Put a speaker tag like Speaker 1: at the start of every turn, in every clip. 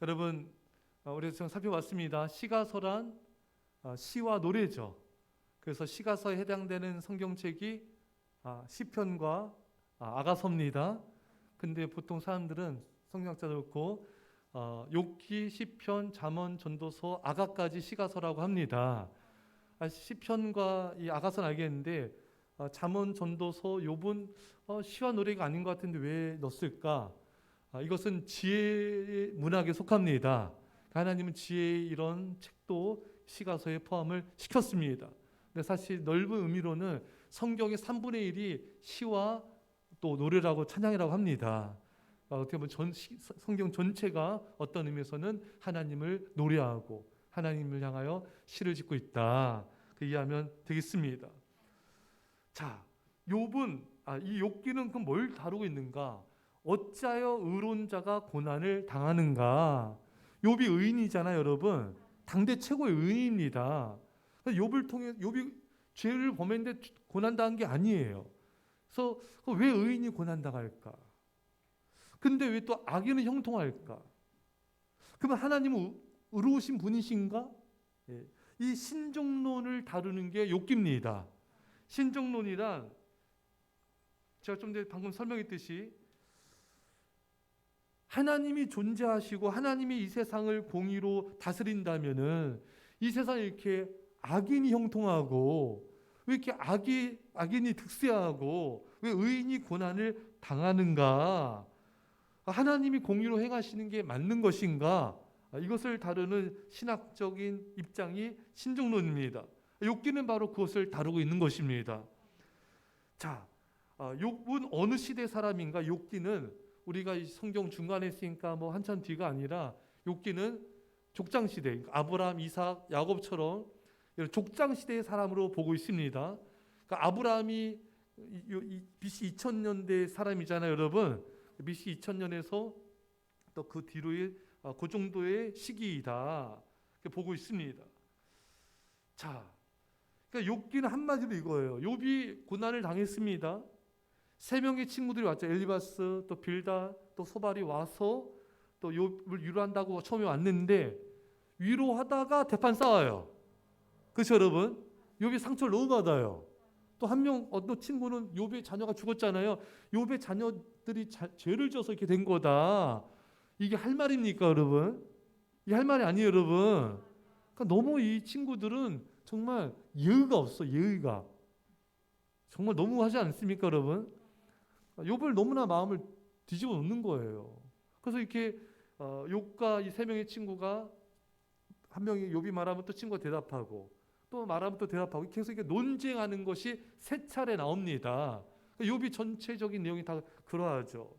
Speaker 1: 여러분, 우리 지금 살펴봤습니다. 시가서란 시와 노래죠. 그래서 시가서에 해당되는 성경책이 시편과 아가서입니다. 근데 보통 사람들은 성경학자들 그렇고 욥기, 시편, 잠언, 전도서, 아가까지 시가서라고 합니다. 시편과 이 아가서는 알겠는데 잠언, 전도서, 욥은 시와 노래가 아닌 것 같은데 왜 넣었을까? 이것은 지혜 문학에 속합니다. 하나님은 지혜의 이런 책도 시가서에 포함을 시켰습니다. 근데 사실 넓은 의미로는 성경의 3분의 1이 시와 또 노래라고 찬양이라고 합니다. 어떻게 보면 성경 전체가 어떤 의미에서는 하나님을 노래하고 하나님을 향하여 시를 짓고 있다. 그 이해하면 되겠습니다. 자, 욥은 이 욥기는 그럼 뭘 다루고 있는가? 어찌하여 의론자가 고난을 당하는가? 욥이 의인이잖아요, 여러분. 당대 최고의 의인입니다. 욥을 통해 욥이 죄를 범했는데 고난 당한 게 아니에요. 그래서 왜 의인이 고난 당할까? 근데 왜 또 악인은 형통할까? 그러면 하나님은 의로우신 분이신가? 이 신정론을 다루는 게 욥기입니다. 신정론이란 제가 좀 전에 방금 설명했듯이 하나님이 존재하시고 하나님이 이 세상을 공의로 다스린다면은 이 세상에 이렇게 악인이 형통하고 왜 이렇게 악인이 득세하고 왜 의인이 고난을 당하는가? 하나님이 공의로 행하시는 게 맞는 것인가? 이것을 다루는 신학적인 입장이 신정론입니다. 욥기는 바로 그것을 다루고 있는 것입니다. 자, 욥은 어느 시대 사람인가? 욥기는 우리가 이 성경 중간에 있으니까 뭐 한참 뒤가 아니라 욥기는 족장 시대, 아브라함, 이삭, 야곱처럼 이런 족장 시대의 사람으로 보고 있습니다. 그러니까 아브라함이 BC 2000년대 사람이잖아요, 여러분. BC 2000년에서 또 그 뒤로의 그 정도의 시기이다 보고 있습니다. 자, 그러니까 욥기는 한마디로 이거예요. 욥이 고난을 당했습니다. 세 명의 친구들이 왔죠. 엘리바스, 또 빌다, 또 소발이 와서 또 욥을 위로한다고 처음에 왔는데 위로하다가 대판 싸워요. 그렇죠, 여러분? 욥이 상처를 너무 받아요. 또 한 명 어떤 친구는 욥의 자녀가 죽었잖아요. 욥의 자녀들이 죄를 져서 이렇게 된 거다. 이게 할 말입니까, 여러분? 이게 할 말이 아니에요, 여러분. 그러니까 너무 이 친구들은 정말 예의가 없어, 예의가. 정말 너무하지 않습니까, 여러분? 욥을 너무나 마음을 뒤집어 놓는 거예요. 그래서 이렇게 욥과 이 세 명의 친구가 한 명이 욥이 말하면 또 친구가 대답하고 또 말하면 또 대답하고 계속 이렇게 논쟁하는 것이 세 차례 나옵니다. 욥이 전체적인 내용이 다 그러하죠.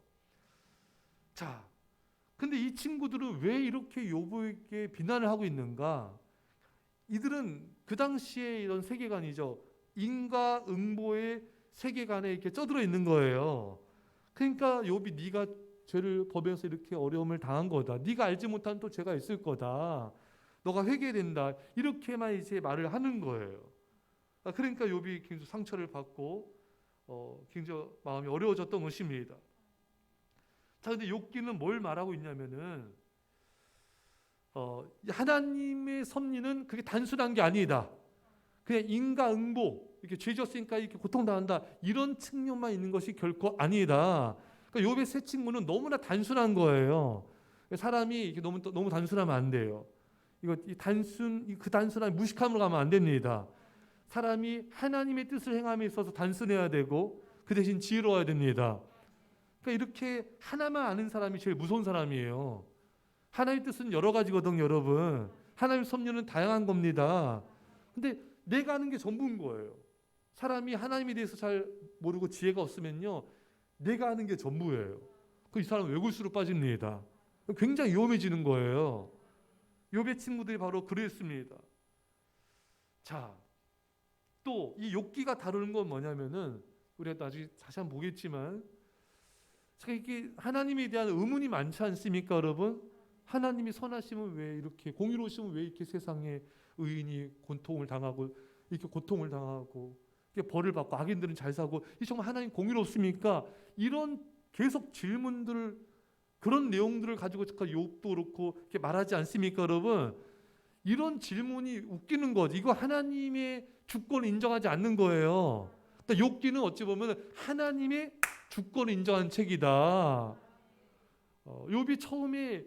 Speaker 1: 자, 근데 이 친구들은 왜 이렇게 욥에게 비난을 하고 있는가? 이들은 그 당시에 이런 세계관이죠. 인과응보의 세계관에 이렇게 쩌들어 있는 거예요. 그러니까 욥이 네가 죄를 범해서 이렇게 어려움을 당한 거다. 네가 알지 못한 또 죄가 있을 거다. 너가 회개된다. 이렇게만 이제 말을 하는 거예요. 그러니까 욥이 굉장히 상처를 받고 굉장히 마음이 어려워졌던 것입니다. 자, 근데 욥기는 뭘 말하고 있냐면은 하나님의 섭리는 그게 단순한 게 아니다. 그냥 인과응보, 이렇게 죄 졌으니까 이렇게 고통당한다. 이런 측면만 있는 것이 결코 아니다. 그러니까 욥의 세 친구는 너무나 단순한 거예요. 사람이 이렇게 너무 단순하면 안 돼요. 그 단순한 무식함으로 가면 안 됩니다. 사람이 하나님의 뜻을 행함에 있어서 단순해야 되고 그 대신 지혜로워야 됩니다. 그러니까 이렇게 하나만 아는 사람이 제일 무서운 사람이에요. 하나님의 뜻은 여러 가지거든요, 여러분. 하나님의 섭리는 다양한 겁니다. 근데 내가 아는 게 전부인 거예요. 사람이 하나님에 대해서 잘 모르고 지혜가 없으면요, 내가 아는 게 전부예요. 이 사람은 외골수로 빠집니다. 굉장히 위험해지는 거예요. 욥의 친구들이 바로 그랬습니다. 자, 또 이 욥기가 다루는 건 뭐냐면은 우리가 나중에 다시 한번 보겠지만 이게 하나님에 대한 의문이 많지 않습니까, 여러분? 하나님이 선하시면 왜 이렇게 공의로우시면 왜 이렇게 세상에 의인이 고통을 당하고 이렇게 고통을 당하고 이렇게 벌을 받고 악인들은 잘 사고 이 정말 하나님 공의롭습니까? 이런 계속 질문들을 그런 내용들을 가지고 욥도 그렇고 이렇게 말하지 않습니까, 여러분? 이런 질문이 웃기는 거지. 이거 하나님의 주권을 인정하지 않는 거예요. 그러니까 욥기는 어찌 보면 하나님의 주권을 인정한 책이다. 욥이 처음에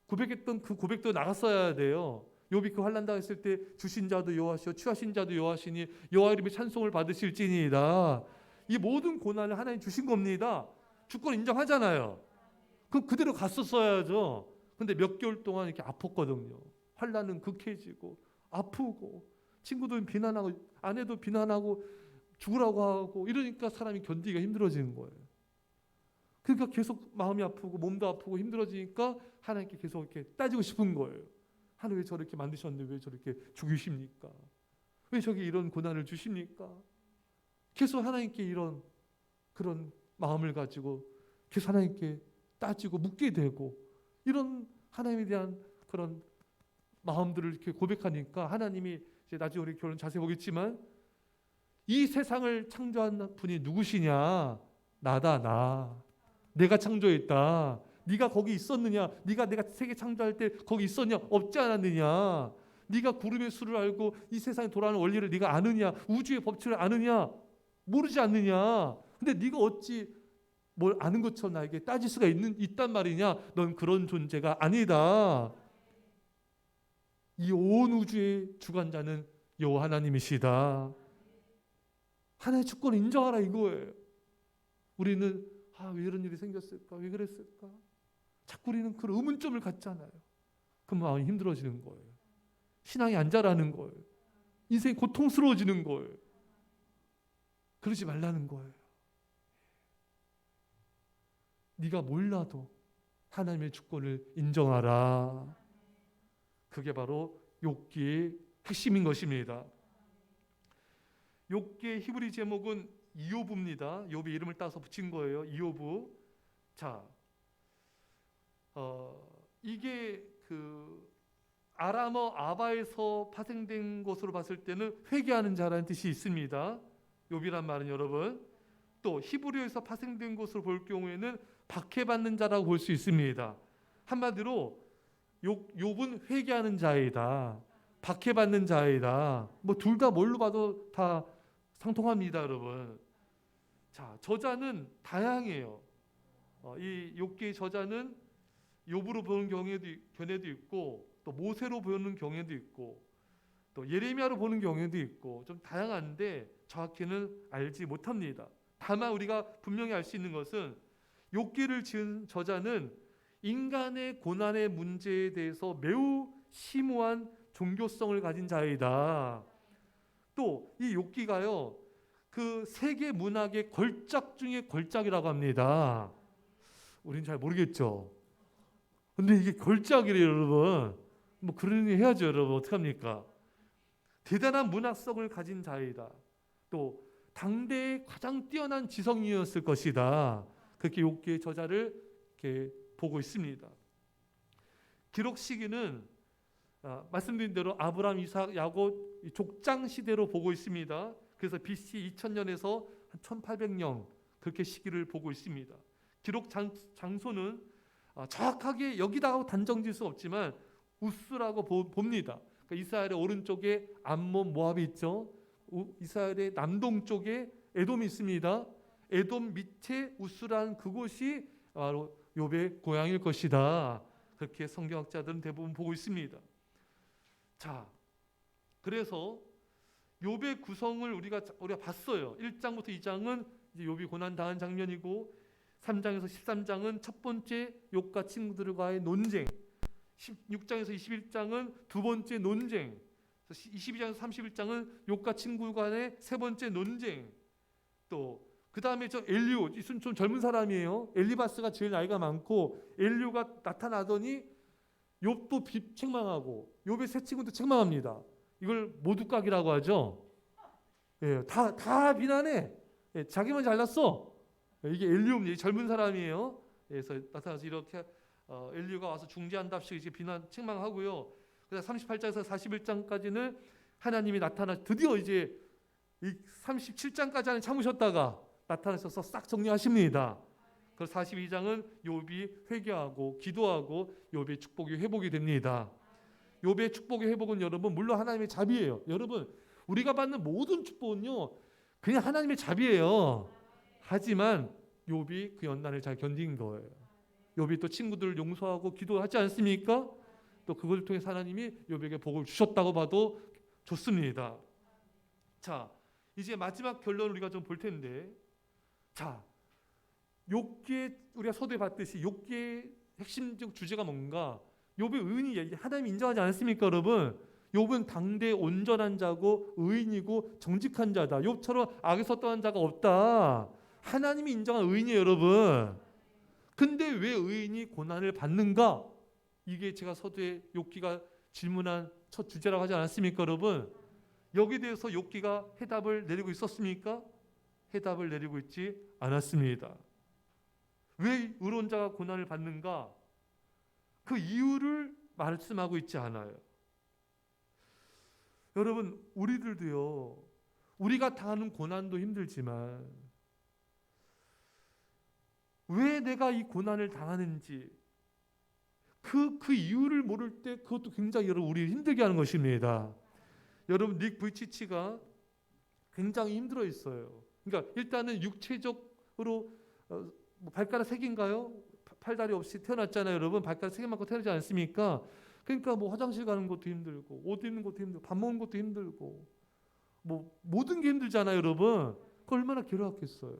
Speaker 1: 고백했던 그 고백도 나갔어야 돼요. 욥이 그 환난 당했을 때 주신 자도 여호와시오 취하신 자도 여호와시니 여호와 이름의 찬송을 받으실지니이다. 이 모든 고난을 하나님 주신 겁니다. 주권 인정하잖아요. 그럼 그대로 갔었어야죠. 근데 몇 개월 동안 이렇게 아팠거든요. 환난은 극해지고 아프고 친구들 비난하고 아내도 비난하고 죽으라고 하고 이러니까 사람이 견디기가 힘들어지는 거예요. 그러니까 계속 마음이 아프고 몸도 아프고 힘들어지니까 하나님께 계속 이렇게 따지고 싶은 거예요. 하나님 왜 저렇게 만드셨는데 왜 저렇게 죽이십니까? 왜 저게 이런 고난을 주십니까? 계속 하나님께 이런 그런 마음을 가지고 계속 하나님께 따지고 묻게 되고 이런 하나님에 대한 그런 마음들을 이렇게 고백하니까 하나님이 이제 나중에 우리 결론 자세히 보겠지만 이 세상을 창조한 분이 누구시냐? 나다 나. 내가 창조했다. 네가 거기 있었느냐? 네가 내가 세계 창조할 때 거기 있었냐? 없지 않았느냐? 네가 구름의 수를 알고 이 세상에 돌아가는 원리를 네가 아느냐? 우주의 법칙을 아느냐? 모르지 않느냐? 근데 네가 어찌 뭘 아는 것처럼 나에게 따질 수가 있단 말이냐? 넌 그런 존재가 아니다. 이 온 우주의 주관자는 여호와 하나님이시다. 하나님의 주권을 인정하라 이거예요. 우리는 왜 이런 일이 생겼을까? 왜 그랬을까? 자꾸 우리는 그런 의문점을 갖잖아요. 그 마음이 힘들어지는 거예요. 신앙이 안 자라는 거예요. 인생이 고통스러워지는 거예요. 그러지 말라는 거예요. 네가 몰라도 하나님의 주권을 인정하라. 그게 바로 욥기의 핵심인 것입니다. 욥기의 히브리 제목은 이욥입니다. 욥의 이름을 따서 붙인 거예요. 이욥. 자, 이게 그 아람어 아바에서 파생된 것으로 봤을 때는 회개하는 자라는 뜻이 있습니다. 욥이란 말은 여러분. 또 히브리어에서 파생된 것으로 볼 경우에는 박해받는 자라고 볼 수 있습니다. 한마디로 욥은 회개하는 자이다. 박해받는 자이다. 뭐 둘 다 뭘로 봐도 다 상통합니다, 여러분. 자, 저자는 다양해요. 이 욥기의 저자는 욥으로 보는 견해도 있고 또 모세로 보는 경우도 있고 또 예레미야로 보는 경우도 있고 좀 다양한데 정확히는 알지 못합니다. 다만 우리가 분명히 알 수 있는 것은 욥기를 지은 저자는 인간의 고난의 문제에 대해서 매우 심오한 종교성을 가진 자이다. 또 이 욥기가요, 그 세계 문학의 걸작 중에 걸작이라고 합니다. 우린 잘 모르겠죠. 근데 이게 걸작이래요, 여러분. 뭐 그러니 해야죠, 여러분. 어떡합니까? 대단한 문학성을 가진 자이다. 또 당대의 가장 뛰어난 지성인이었을 것이다. 그렇게 욥기의 저자를 이렇게 보고 있습니다. 기록 시기는 말씀드린 대로 아브라함, 이삭, 야곱 족장 시대로 보고 있습니다. 그래서 BC 2000년에서 한 1800년 그렇게 시기를 보고 있습니다. 기록 장소는 정확하게 여기다가 단정질 수 없지만 우스라고 봅니다. 그러니까 이스라엘의 오른쪽에 암몬, 모압이 있죠. 이스라엘의 남동쪽에 에돔이 있습니다. 에돔 밑에 우스란 그곳이 바로 욥의 고향일 것이다. 그렇게 성경학자들은 대부분 보고 있습니다. 자, 그래서 욥의 구성을 우리가 봤어요. 1장부터 2장은 이제 욥이 고난 당한 장면이고 3장에서 13장은 첫 번째 욥과 친구들과의 논쟁, 16장에서 21장은 두 번째 논쟁, 22장에서 31장은 욥과 친구 간의 세 번째 논쟁. 또 그 다음에 저 엘리오, 이순 좀 젊은 사람이에요. 엘리바스가 제일 나이가 많고 엘리오가 나타나더니 욥도 책망하고 욥의 세 친구도 책망합니다. 이걸 모두각이라고 하죠. 예, 다 비난해. 예, 자기만 잘났어. 이게 엘리오입니다. 젊은 사람이에요. 그래서 나타나서 이렇게 엘리오가 와서 중재한답시고 이제 비난 책망하고요. 그래서 38장에서 41장까지는 하나님이 나타나 드디어 이제 이 37장까지는 참으셨다가 나타나셔서 싹 정리하십니다. 그 42장은 욥이 회개하고 기도하고 욥의 축복이 회복이 됩니다. 욥의 축복의 회복은 여러분 물론 하나님의 자비예요. 여러분 우리가 받는 모든 축복은요 그냥 하나님의 자비예요. 하지만 욥이 그 연단을 잘 견딘 거예요. 욥이 또 친구들을 용서하고 기도하지 않습니까? 또 그걸 통해서 하나님이 욥에게 복을 주셨다고 봐도 좋습니다. 자, 이제 마지막 결론을 우리가 좀 볼 텐데, 자, 욥기에 우리가 서두에 봤듯이 욥기의 핵심적 주제가 뭔가? 욥의 의인이 하나님이 인정하지 않습니까, 여러분? 욥은 당대 온전한 자고 의인이고 정직한 자다. 욥처럼 악에서 떠난 자가 없다. 하나님이 인정한 의인이에요, 여러분. 근데 왜 의인이 고난을 받는가? 이게 제가 서두에 욥기가 질문한 첫 주제라고 하지 않았습니까, 여러분? 여기에 대해서 욥기가 해답을 내리고 있었습니까? 해답을 내리고 있지 않았습니다. 왜 의로운 자가 고난을 받는가? 그 이유를 말씀하고 있지 않아요. 여러분, 우리들도요, 우리가 당하는 고난도 힘들지만 왜 내가 이 고난을 당하는지 그 이유를 모를 때 그것도 굉장히 여러분 우리를 힘들게 하는 것입니다. 여러분 닉 부이치치가 굉장히 힘들어 있어요. 그러니까 일단은 육체적으로 발가락 3개인가요? 팔다리 없이 태어났잖아요. 여러분 발가락 3개 맞고 태어나지 않습니까? 그러니까 뭐 화장실 가는 것도 힘들고 옷 입는 것도 힘들고 밥 먹는 것도 힘들고 뭐 모든 게 힘들잖아요. 여러분 그 얼마나 괴로웠겠어요.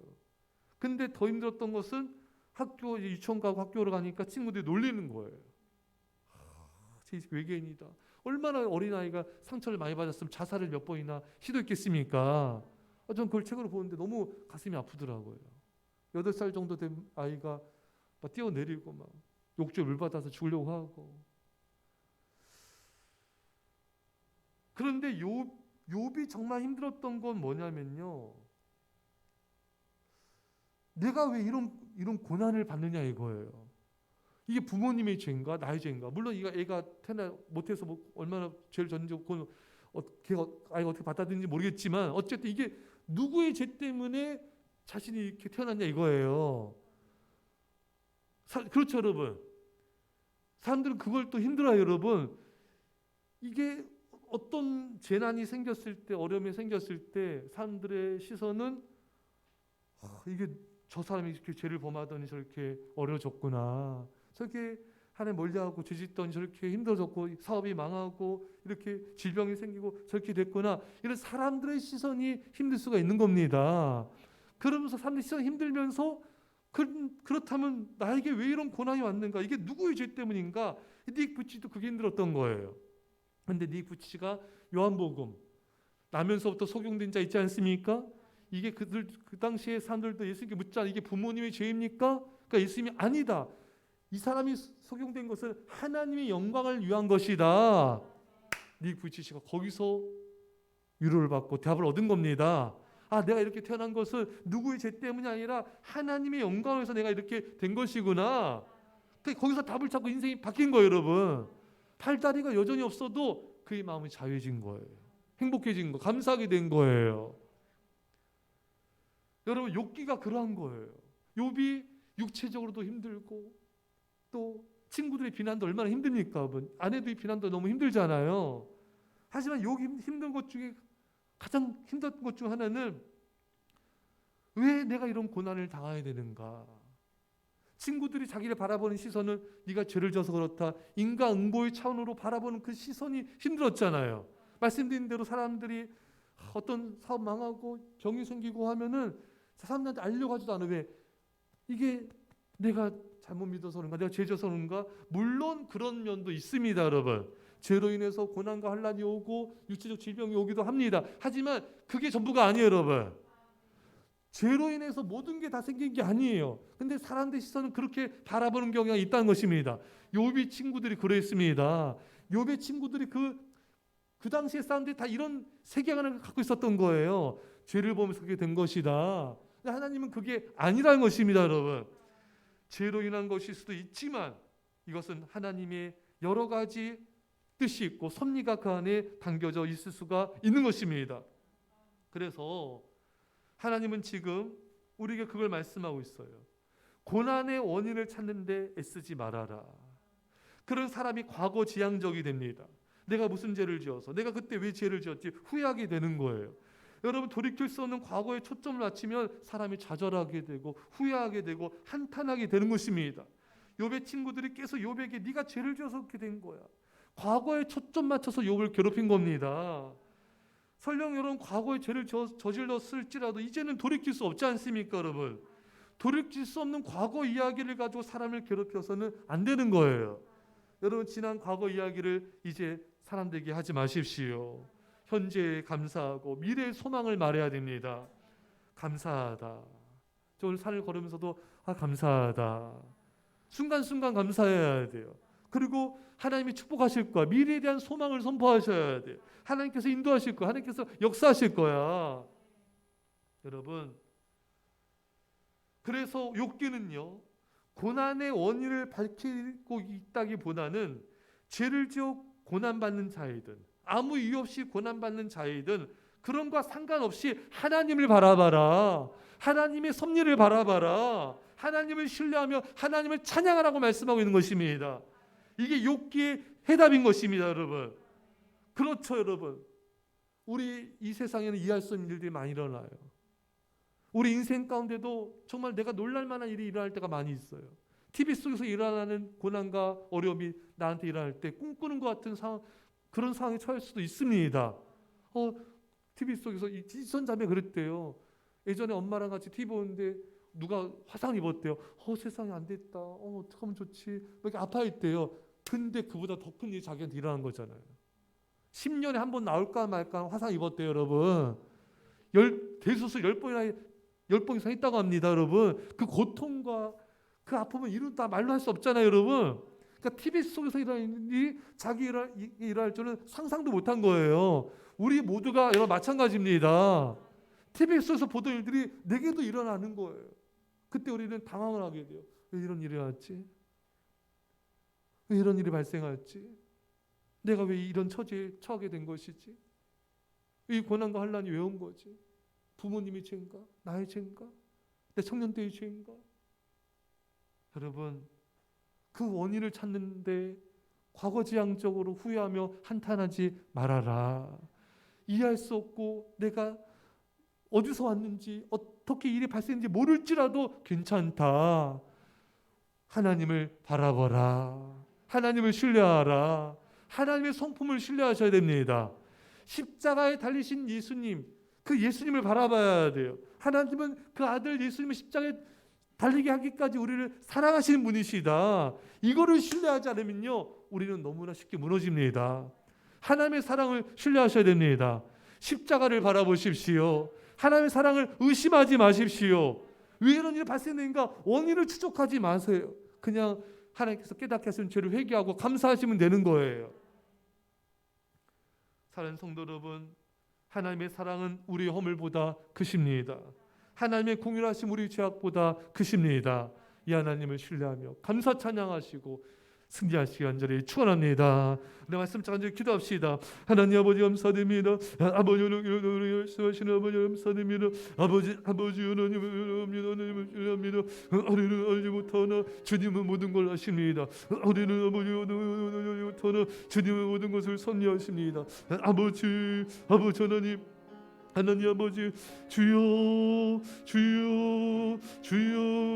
Speaker 1: 근데 더 힘들었던 것은 학교 유치원 가고 학교로 가니까 친구들이 놀리는 거예요. 제 외계인이다. 얼마나 어린아이가 상처를 많이 받았으면 자살을 몇 번이나 시도했겠습니까? 저는 그걸 책으로 보는데 너무 가슴이 아프더라고요. 8살 정도 된 아이가 막 뛰어내리고 막 욕조에 물 받아서 죽으려고 하고. 그런데 욥이 정말 힘들었던 건 뭐냐면요. 내가 왜 이런 고난을 받느냐 이거예요. 이게 부모님의 죄인가 나의 죄인가? 물론 애가 태어나 못해서 뭐 얼마나 죄를 졌는지 아이가 어떻게 받아들인지 모르겠지만 어쨌든 이게 누구의 죄 때문에 자신이 이렇게 태어났냐 이거예요. 그렇죠 여러분. 사람들은 그걸 또 힘들어요 여러분. 이게 어떤 재난이 생겼을 때 어려움이 생겼을 때 사람들의 시선은 이게 저 사람이 이렇게 죄를 범하더니 저렇게 어려워졌구나. 저렇게 하나님 멀리하고 죄짓더니 저렇게 힘들어졌고 사업이 망하고 이렇게 질병이 생기고 저렇게 됐구나. 이런 사람들의 시선이 힘들 수가 있는 겁니다. 그러면서 사람들의 시선이 힘들면서 그렇다면 나에게 왜 이런 고난이 왔는가? 이게 누구의 죄 때문인가? 닉 부치도 그게 힘들었던 거예요. 그런데 닉 부치가 요한복음 나면서부터 속용된 자 있지 않습니까? 이게 그 당시에 사람들도 예수님께 묻잖아요. 이게 부모님의 죄입니까? 그러니까 예수님이 아니다. 이 사람이 속용된 것은 하나님의 영광을 위한 것이다. 닉 부이치치가 거기서 위로를 받고 대답을 얻은 겁니다. 내가 이렇게 태어난 것은 누구의 죄 때문이 아니라 하나님의 영광을 위해서 내가 이렇게 된 것이구나. 거기서 답을 찾고 인생이 바뀐 거예요, 여러분. 팔다리가 여전히 없어도 그의 마음이 자유해진 거예요. 행복해진 거, 감사하게 된 거예요. 여러분 욥기가 그러한 거예요. 욥이 육체적으로도 힘들고 또 친구들의 비난도 얼마나 힘듭니까? 여러분? 아내들의 비난도 너무 힘들잖아요. 하지만 욥이 힘든 것 중에 가장 힘든 것 중 하나는 왜 내가 이런 고난을 당해야 되는가? 친구들이 자기를 바라보는 시선은 네가 죄를 져서 그렇다. 인과응보의 차원으로 바라보는 그 시선이 힘들었잖아요. 말씀드린 대로 사람들이 어떤 사업 망하고 병이 생기고 하면은 사람들한테 알려고 하지도 않아. 왜? 이게 내가 잘못 믿어서 그런가? 내가 죄 져서 그런가? 물론 그런 면도 있습니다, 여러분. 죄로 인해서 고난과 환난이 오고 육체적 질병이 오기도 합니다. 하지만 그게 전부가 아니에요, 여러분. 죄로 인해서 모든 게 다 생긴 게 아니에요. 근데 사람들의 시선은 그렇게 바라보는 경우가 있다는 것입니다. 욥의 친구들이 그랬습니다. 욥의 친구들이 그 당시에 사람들이 다 이런 세계관을 갖고 있었던 거예요. 죄를 보면서 그게 된 것이다. 근데 하나님은 그게 아니라는 것입니다, 여러분. 죄로 인한 것일 수도 있지만 이것은 하나님의 여러 가지 뜻이 있고 섭리가 그 안에 담겨져 있을 수가 있는 것입니다. 그래서 하나님은 지금 우리에게 그걸 말씀하고 있어요. 고난의 원인을 찾는데 애쓰지 말아라. 그런 사람이 과거 지향적이 됩니다. 내가 무슨 죄를 지어서, 내가 그때 왜 죄를 지었지 후회하게 되는 거예요. 여러분, 돌이킬 수 없는 과거에 초점을 맞추면 사람이 좌절하게 되고 후회하게 되고 한탄하게 되는 것입니다. 욥의 친구들이 계속 욥에게 네가 죄를 지어서 그렇게 된 거야. 과거에 초점 맞춰서 욥을 괴롭힌 겁니다. 설령 여러분 과거에 죄를 저질렀을지라도 이제는 돌이킬 수 없지 않습니까, 여러분? 돌이킬 수 없는 과거 이야기를 가지고 사람을 괴롭혀서는 안 되는 거예요. 여러분, 지난 과거 이야기를 이제 사람들에게 하지 마십시오. 현재에 감사하고 미래의 소망을 말해야 됩니다. 감사하다. 저 오늘 산을 걸으면서도 감사하다. 순간순간 감사해야 돼요. 그리고 하나님이 축복하실 거야. 미래에 대한 소망을 선포하셔야 돼요. 하나님께서 인도하실 거야. 하나님께서 역사하실 거야. 여러분, 그래서 욥기는요, 고난의 원인을 밝히고 있다기보다는 죄를 지어 고난받는 자이든 아무 이유 없이 고난받는 자이든 그런 것과 상관없이 하나님을 바라봐라. 하나님의 섭리를 바라봐라. 하나님을 신뢰하며 하나님을 찬양하라고 말씀하고 있는 것입니다. 이게 욥기의 해답인 것입니다, 여러분. 그렇죠, 여러분. 우리 이 세상에는 이해할 수 없는 일들이 많이 일어나요. 우리 인생 가운데도 정말 내가 놀랄 만한 일이 일어날 때가 많이 있어요. TV 속에서 일어나는 고난과 어려움이 나한테 일어날 때 꿈꾸는 것 같은 상황, 그런 상황에 처할 수도 있습니다. TV 속에서 이선자매 그랬대요. 예전에 엄마랑 같이 TV 보는데 누가 화상 입었대요. 세상에 안 됐다. 어떡하면 좋지. 이렇게 아파했대요. 근데 그보다 더 큰 일이 자기한테 일어난 거잖아요. 10년에 한 번 나올까 말까 화상 입었대요, 여러분. 대수술 10번 이상 했다고 합니다, 여러분. 그 고통과 그 아픔은 이루 다 말로 할 수 없잖아요, 여러분. 그러니까 TV 속에서 일어나는 일이 자기 일어날 줄은 상상도 못한 거예요. 우리 모두가 여러분 마찬가지입니다. TV 속에서 보던 일들이 내게도 일어나는 거예요. 그때 우리는 당황을 하게 돼요. 왜 이런 일이 일어났지? 왜 이런 일이 발생할지? 내가 왜 이런 처지에 처하게 된 것이지? 이 고난과 환난이 왜 온 거지? 부모님의 죄인가? 나의 죄인가? 내 청년 때의 죄인가? 여러분, 그 원인을 찾는데 과거지향적으로 후회하며 한탄하지 말아라. 이해할 수 없고 내가 어디서 왔는지 어떻게 일이 발생했는지 모를지라도 괜찮다. 하나님을 바라보라. 하나님을 신뢰하라. 하나님의 성품을 신뢰하셔야 됩니다. 십자가에 달리신 예수님, 그 예수님을 바라봐야 돼요. 하나님은 그 아들 예수님을 십자가에 달리게 하기까지 우리를 사랑하시는 분이시다. 이거를 신뢰하지 않으면요, 우리는 너무나 쉽게 무너집니다. 하나님의 사랑을 신뢰하셔야 됩니다. 십자가를 바라보십시오. 하나님의 사랑을 의심하지 마십시오. 왜 이런 일이 발생되는가 원인을 추적하지 마세요. 그냥 하나님께서 깨닫게 하시는 죄를 회개하고 감사하시면 되는 거예요. 사랑하는 성도 여러분, 하나님의 사랑은 우리의 허물보다 크십니다. 하나님의 공의하심 우리 죄악보다 크십니다. 이 하나님을 신뢰하며 감사 찬양하시고 승리하시기 간절히 축원합니다. 내 말씀 간절히 기도합시다. 하나님 아버지 감사드립니다. 아버지 우리 열심하시는 아버지 감사드립니다. 아버지 하나님을 신뢰합니다. 우리는 알지 못하나 주님은 모든 걸 아십니다. 우리는 아버지 못하나 주님은 모든 것을 섭리하십니다. 아버지 하나님 아버지 주여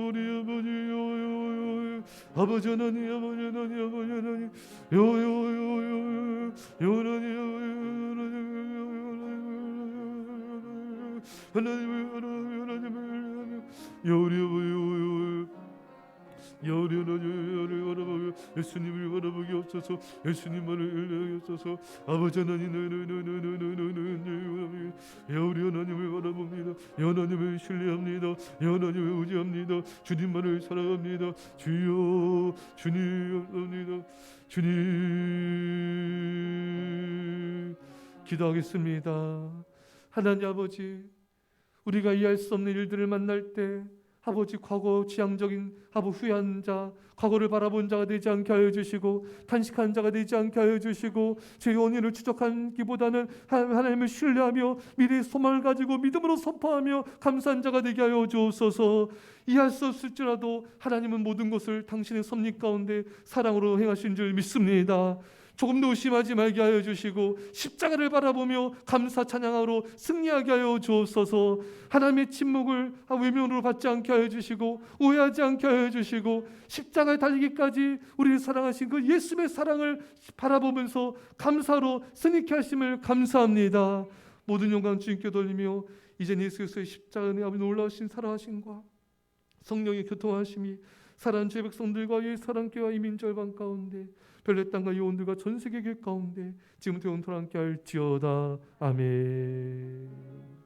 Speaker 1: 우리 아버지 하나님 예수님을 바라보기 없어서 예수님만을 없어서 아버지 하나님 우리 하나님을 바라봅니다. 하나님을 신뢰합니다. 하나님을 의지합니다. 주님만을 사랑합니다. 주여 주님 감사합니다. 주님 기도하겠습니다. 하나님 아버지, 우리가 이해할 수 없는 일들을 만날 때 아버지 과거 지향적인 후회한 자, 과거를 바라본 자가 되지 않게 하여 주시고 탄식한 자가 되지 않게 하여 주시고 제 원인을 추적하기보다는 하나님을 신뢰하며 미래의 소망을 가지고 믿음으로 선포하며 감사한 자가 되게 하여 주옵소서. 이해할 수 없을지라도 하나님은 모든 것을 당신의 섭리 가운데 사랑으로 행하신 줄 믿습니다. 조금도 의심하지 말게 하여 주시고 십자가를 바라보며 감사 찬양하로 승리하게 하여 주옵소서. 하나님의 침묵을 외면으로 받지 않게 하여 주시고 오해하지 않게 하여 주시고 십자가에 달리기까지 우리를 사랑하신 그 예수의 사랑을 바라보면서 감사로 승리케 하심을 감사합니다. 모든 영광 주님께 돌리며 이제 예수 그리스도의 십자가 은혜 아버지 놀라우신 사랑하심과 성령의 교통하심이 사랑하는 제 백성들과 이 사랑교와 이민절반 가운데 별의 땅과 요원들과 전 세계 교회 가운데 지금부터 영원토록 함께 할지어다. 아멘.